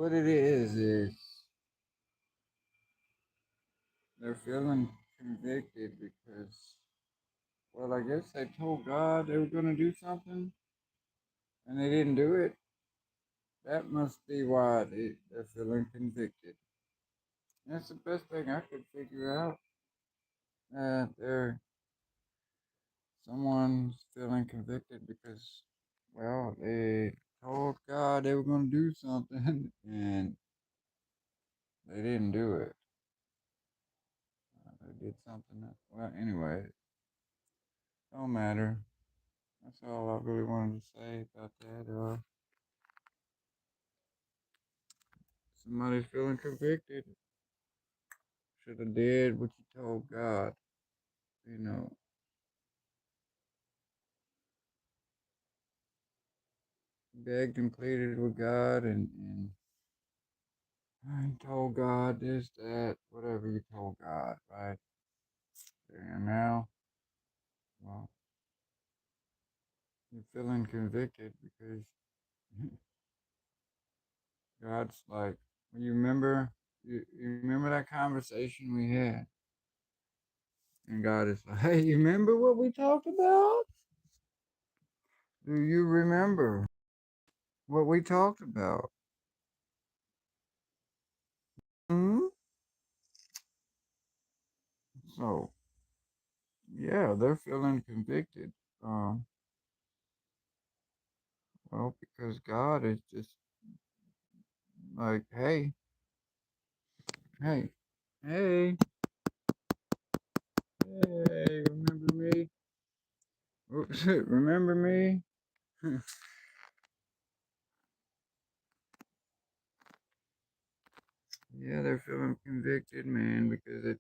what it is they're feeling convicted because, well, I guess they told God they were going to do something and they didn't do it. That must be why they're feeling convicted. That's the best thing I could figure out. That someone's feeling convicted because, well, they told God they were going to do something and they didn't do it. They did something else. Well, anyway, don't matter. That's all I really wanted to say about that. Somebody's feeling convicted. Should have did what you told God. You know, begged and pleaded with God and I told God this, that, whatever you told God, right? And now, well, you're feeling convicted because God's like, well, you remember that conversation we had? And God is like, hey, you remember what we talked about? Do you remember what we talked about? Hmm. So, yeah, they're feeling convicted. Um, well, because God is just like, hey, hey, hey, hey, remember me? Oops, remember me? Yeah, they're feeling convicted, man, because they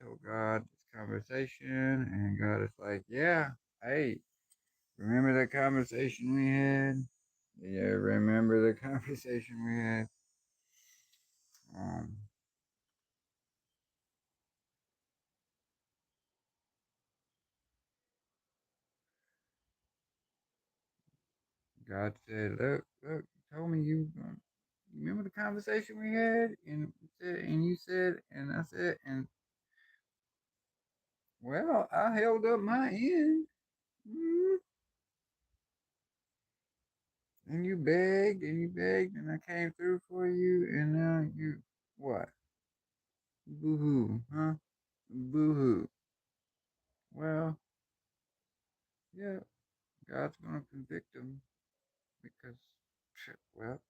told God this conversation, and God is like, yeah, hey, remember that conversation we had? Yeah, remember the conversation we had? Um, God said, look, you told me you remember the conversation we had, and you said, and I said, and well, I held up my end. Mm, and you begged, and I came through for you, and now you, what? Boo hoo, huh? Boo hoo. Well, yeah, God's gonna convict them because, well,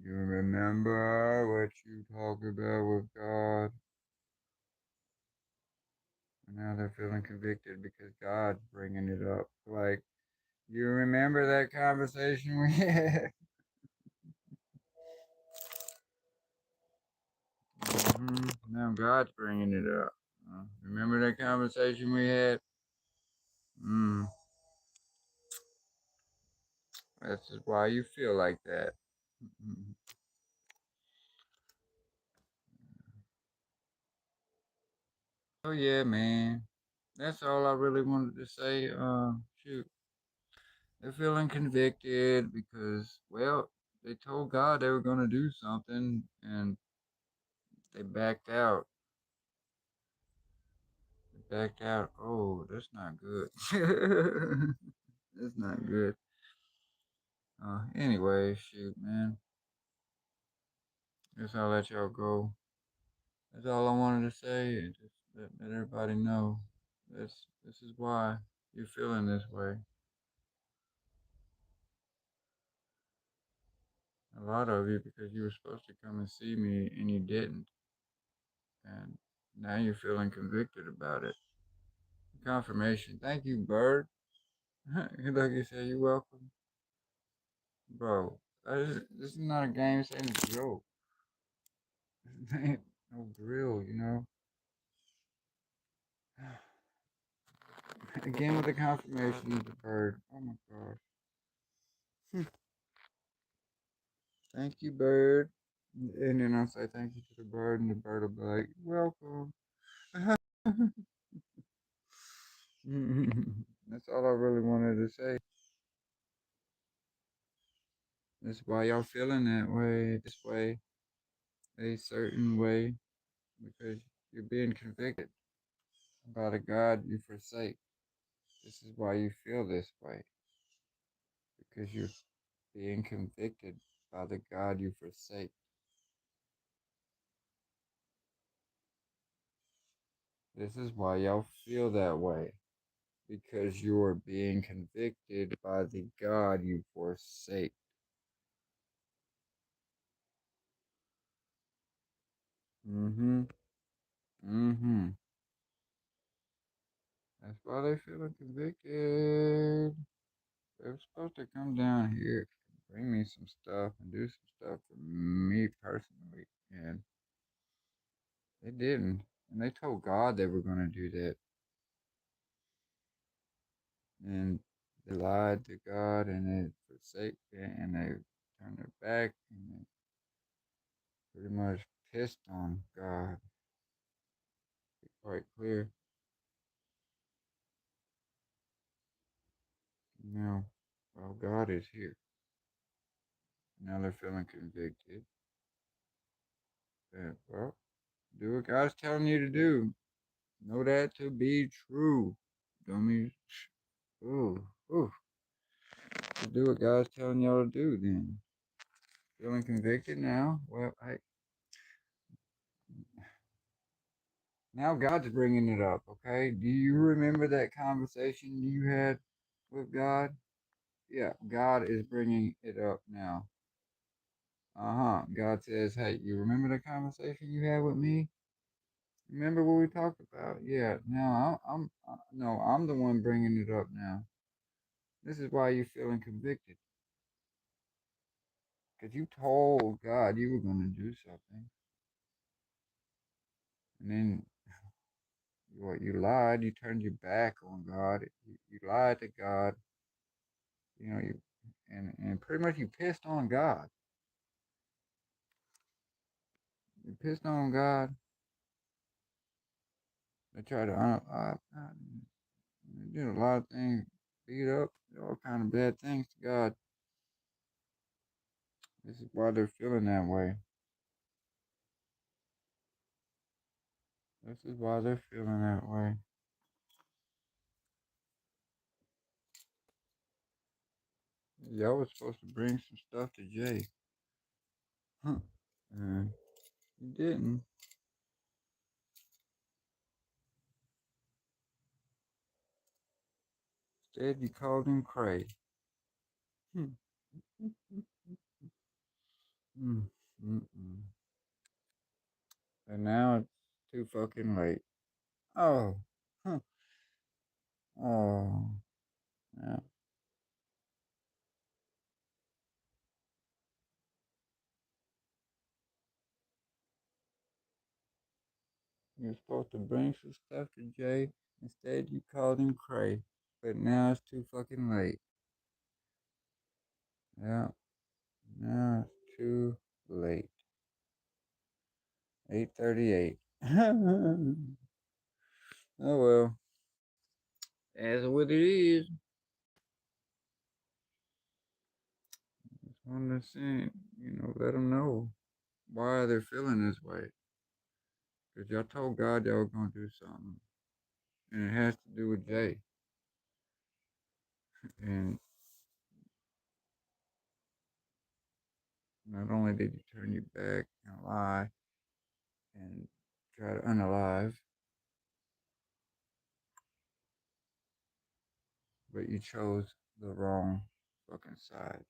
you remember what you talked about with God, and now they're feeling convicted because God's bringing it up. Like, you remember that conversation we had? Now God's bringing it up. Remember that conversation we had? Mm, that's just why you feel like that. Mhm. Oh yeah, man. That's all I really wanted to say. Shoot, they're feeling convicted because, well, they told God they were gonna do something and they backed out. They backed out. Oh, that's not good. That's not good. Anyway, shoot, man. Guess I'll let y'all go. That's all I wanted to say. And just let everybody know this is why you're feeling this way. A lot of you because you were supposed to come and see me and you didn't, and now you're feeling convicted about it. Confirmation. Thank you, Bird. Like you said, you're welcome, bro. This is not a game. This ain't a joke. This ain't no drill, you know. Again with the confirmation of the bird. Oh my gosh. Thank you, bird. And then I'll say thank you to the bird, and the bird will be like, welcome. That's all I really wanted to say. That's why y'all feeling that way, this way, a certain way, because you're being convicted by the God you forsake. This is why you feel this way, because you're being convicted by the God you forsake. This is why y'all feel that way, because you are being convicted by the God you forsake. Mm-hmm. Mm-hmm. That's why they feeling convicted. They were supposed to come down here, bring me some stuff, and do some stuff for me personally, and they didn't. And they told God they were going to do that, and they lied to God, and they forsake it, and they turned their back, and they pretty much pissed on God. Be quite clear. Now, well, God is here. Now they're feeling convicted. That, well, do what God's telling you to do. Know that to be true. Dummies. Ooh, ooh. So do what God's telling y'all to do then. Feeling convicted now? Well, now God's bringing it up, okay? Do you remember that conversation you had with God? Yeah, God is bringing it up now. Uh-huh. God says, hey, you remember the conversation you had with me? Remember what we talked about? Yeah. Now no, I'm the one bringing it up now. This is why you're feeling convicted, because you told God you were going to do something, and then you lied. You turned your back on God. You lied to God. You know you, and pretty much you pissed on God. You pissed on God. They tried to unalive God. They did a lot of things, beat up, did all kind of bad things to God. This is why they're feeling that way. This is why they're feeling that way. Y'all was supposed to bring some stuff to Jay. Huh. And you didn't. Instead, you called him Cray. Hmm. Mm. Mm-mm. And now it's too fucking late. Oh. Huh. Oh. Yeah. You're supposed to bring some stuff to Jay. Instead, you called him Cray. But now it's too fucking late. Yeah. Now it's too late. 8:38. Oh well. That's what it is. Just wanted to say, let them know why they're feeling this way. Because y'all told God y'all were going to do something. And it has to do with Jay. And not only did you turn your back and lie and try to unalive, but you chose the wrong fucking side.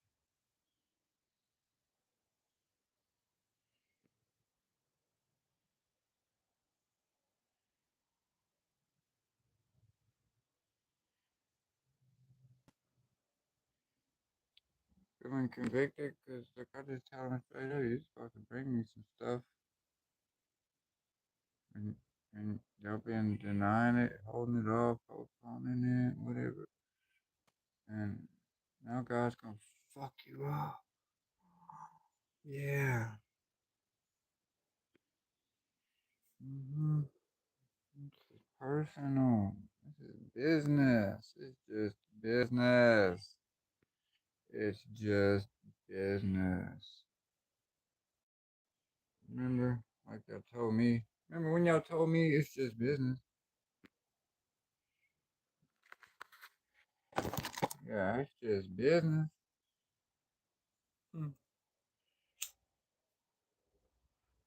Feeling convicted because like I just tell him straight up, you're supposed to bring me some stuff. And, and y'all been denying it, holding it off, postponing it, whatever. And now God's gonna fuck you up. Yeah. Mm-hmm. This is personal. This is business. It's just business. It's just business. Remember, like y'all told me. Remember when y'all told me it's just business? Yeah, it's just business. Hmm.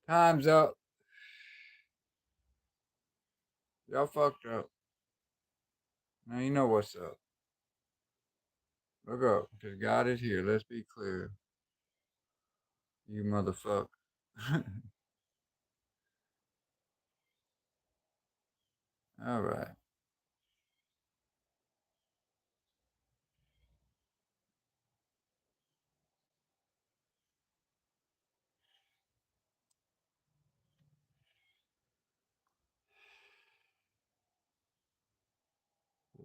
Time's up. Y'all fucked up. Now you know what's up. Look up, because God is here. Let's be clear. You motherfucker. All right.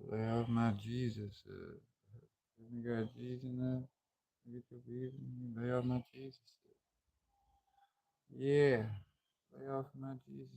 Lay off my Jesus. You got Jesus in there? You get your Jesus in there? Lay off my Jesus. Yeah. Lay off my Jesus.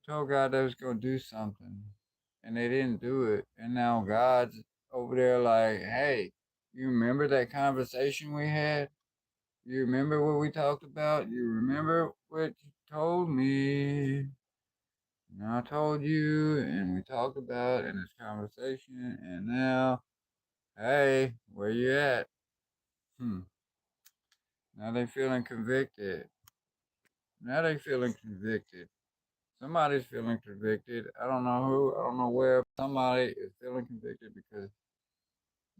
Told God they was gonna do something, and they didn't do it. And now God's over there like, hey, you remember that conversation we had? You remember what we talked about? You remember what you told me? And I told you, and we talked about in this conversation, and now, hey, where you at? Hmm. Now they feeling convicted. Now they feeling convicted. Somebody's feeling convicted. I don't know who, I don't know where. Somebody is feeling convicted because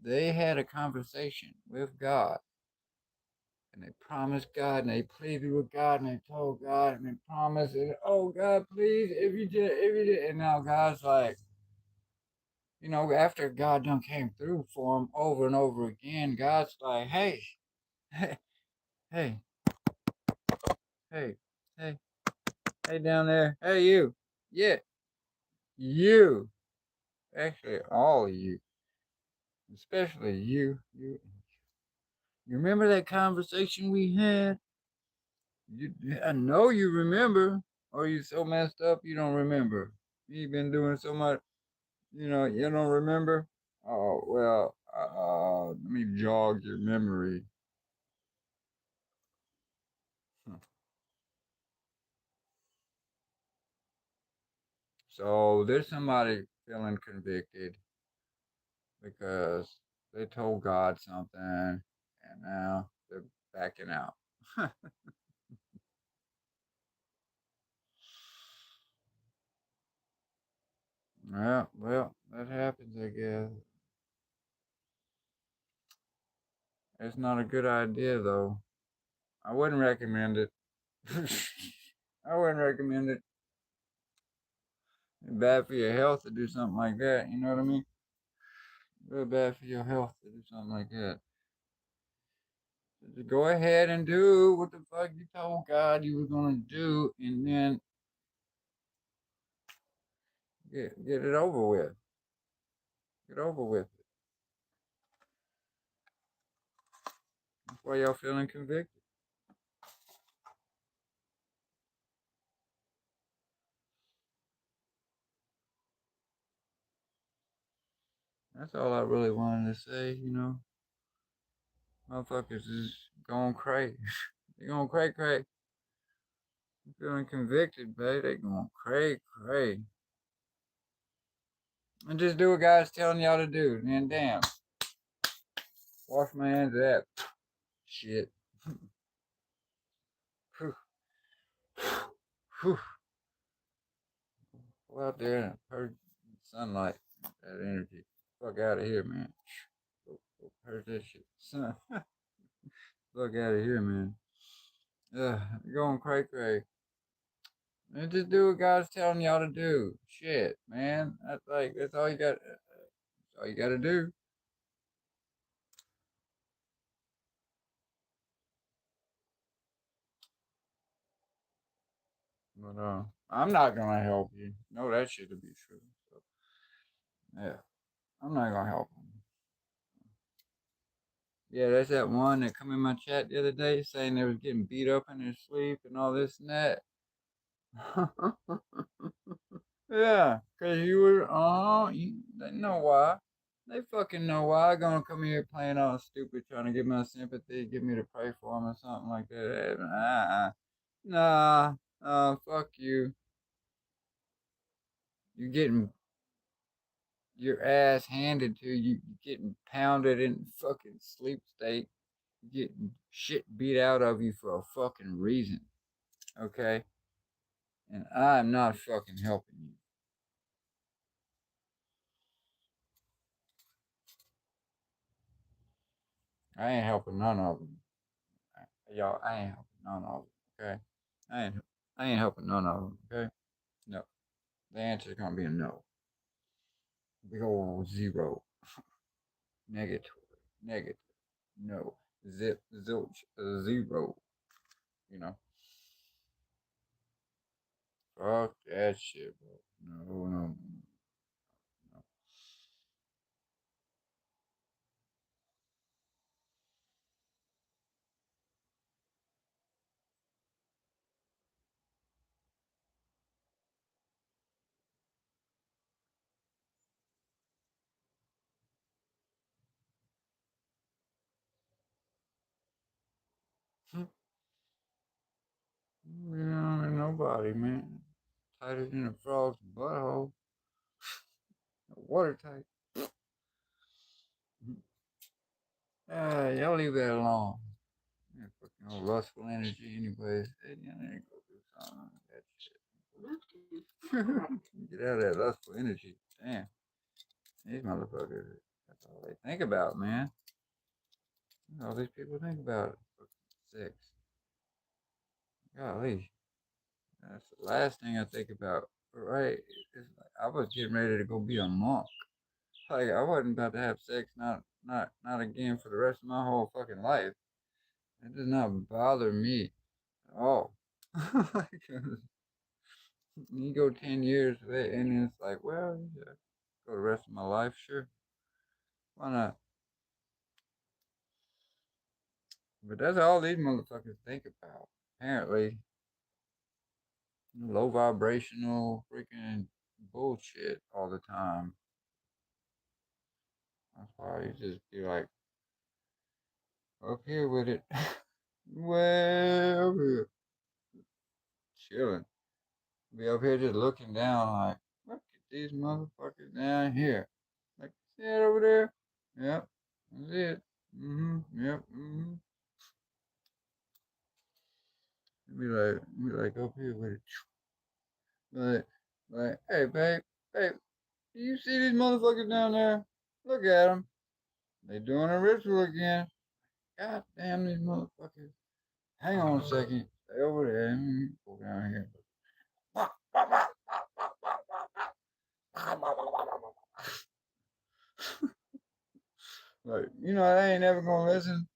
they had a conversation with God and they promised God and they pleaded with God and they told God and they promised and oh God, please, if you did, and now God's like, after God done came through for him over and over again, God's like, hey, hey, hey, hey, hey, hey down there, hey you, yeah, you, actually all of you, especially you remember that conversation we had? You, I know you remember, or you so messed up you don't remember. You've been doing so much, you don't remember. Oh well, let me jog your memory. So there's somebody feeling convicted because they told God something, and now they're backing out. Well, that happens, I guess. It's not a good idea, though. I wouldn't recommend it. I wouldn't recommend it. It's bad for your health to do something like that. You know what I mean? Real bad for your health to do something like that. So just go ahead and do what the fuck you told God you were gonna do, and then get it over with. Get over with it. That's why y'all feeling convicted. That's all I really wanted to say. Motherfuckers is going crazy. They going cray cray. Feeling convicted, baby. They going cray cray. And just do what God's telling y'all to do. And damn, wash my hands of that shit. Whew, whew. Go out there and purge sunlight, that energy. Fuck out of here, man. Go purge that shit. Son, fuck out of here, man. Going cray cray. And just do what God's telling y'all to do. Shit, man. That's all you got. That's all you got to do. But I'm not gonna help you. No, that shit to be true. So yeah, I'm not gonna help him. Yeah, that's that one that come in my chat the other day saying they was getting beat up in their sleep and all this and that. Yeah, cause you were, they know why. They fucking know why. Gonna come here playing all stupid, trying to get my sympathy, get me to pray for them or something like that. Nah, fuck you. You're getting your ass handed to you. You're getting pounded in fucking sleep state. You're getting shit beat out of you for a fucking reason. Okay? And I'm not fucking helping you. I ain't helping none of them. Y'all, I ain't helping none of them. Okay? I ain't, I ain't helping none of them. Okay? No. The answer's gonna be a no. Big old zero. Negative. Negative. No. Zip. Zilch. Zero. You know? Fuck that shit, bro. No, no, no, no. Yeah, ain't nobody, man. Tighter than a frog's butthole. Watertight. Y'all leave that alone. Yeah, fucking old lustful energy, anyways. Hey, you need to go do something like that shit. Get out of that lustful energy. Damn. These motherfuckers. That's all they think about, man. All these people think about sex. Golly. That's the last thing I think about. Right? It's like I was getting ready to go be a monk. Like I wasn't about to have sex, not again for the rest of my whole fucking life. It does not bother me at all. You go 10 years with it, and it's like, well, yeah, go the rest of my life, sure, why not? But that's all these motherfuckers think about. Apparently, low vibrational freaking bullshit all the time. That's why you just be like up here with it, way up here, chilling. Be up here just looking down like, look at these motherfuckers down here. Like, see that over there? Yep, that's it. Yep, Be like up here with it. Like, hey, babe, do you see these motherfuckers down there? Look at them. They doing a ritual again. God damn these motherfuckers. Hang on a second. Stay over there. Go down here. Like, they ain't never gonna listen.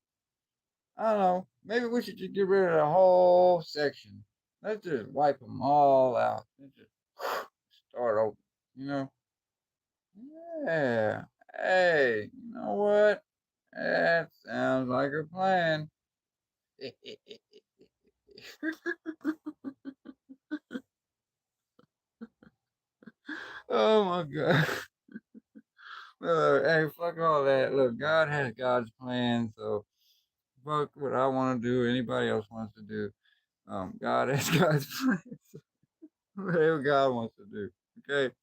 I don't know. Maybe we should just get rid of the whole section. Let's just wipe them all out. Let's just start over. You know? Yeah. Hey, you know what? That sounds like a plan. Oh my God. Hey, fuck all that. Look, God has God's plan, so fuck what I want to do, anybody else wants to do. God has God's plan. So whatever God wants to do. Okay?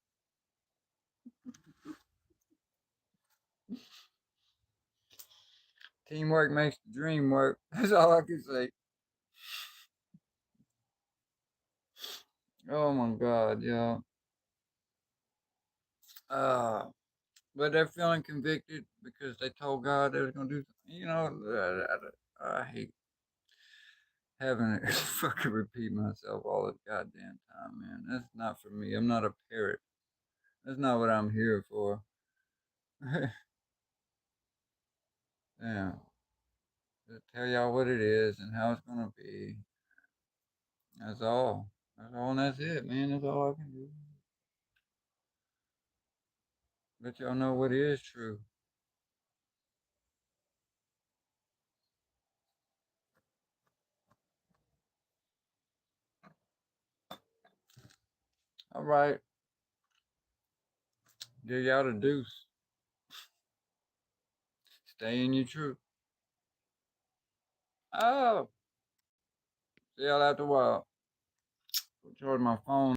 Teamwork makes the dream work. That's all I can say. Oh my God, yeah. Uh, but they're feeling convicted because they told God they was gonna do. I having to fucking repeat myself all the goddamn time, man. That's not for me. I'm not a parrot. That's not what I'm here for. Yeah. Just tell y'all what it is and how it's gonna be. That's all. That's all and that's it, man. That's all I can do. Let y'all know what is true. All right. Give y'all the deuce. Stay in your truth. Oh. See y'all after a while. Charge my phone.